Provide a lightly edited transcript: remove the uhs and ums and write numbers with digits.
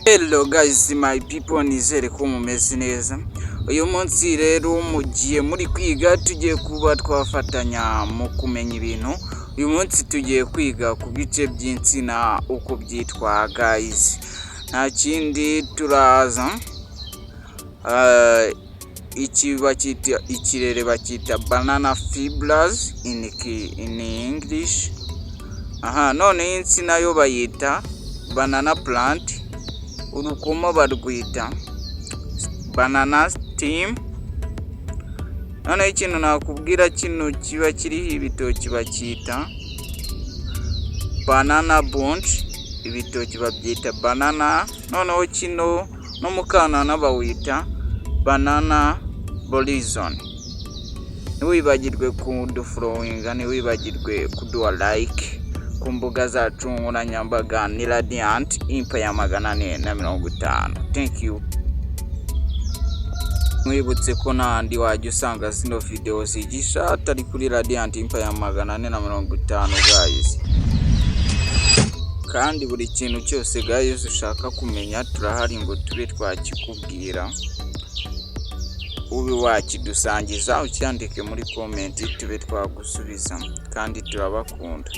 Hello guys, my people, nizere ko mumeze neza. Uyu munsi rero mugiye muri kwiga, tugiye kuba twafatanya mu kumenya ibintu. Uyu munsi tugiye kwiga ku bice by'insina uko byitwa guys. Nta kindi turaza ikirere bakita banana fibers in English. None insina yo bayita banana plant. Urukoma barwita banana stem. None ikintu nakubwira, kino kiba kiriho ibitoki bakita banana bunch, ibitoki babyita banana. Noneho kino no mukanana bawita banana horizon. Ntiwibagirwe kudufollowinga, ntiwibagirwe kuduha like ku mbuga zacu nkoranyambaga ni Radiant Empire 450. Thank you. Mwibutse ko nandi wajya usanga zino video zigisha atari kuri Radiant Empire 450 guys. Kandi buri kintu cyose guys ushaka kumenya turahari ngo tube twakikubwira. Ube wakidusangiza ucyandike muri comment tube twagusubiza, kandi turabakunda.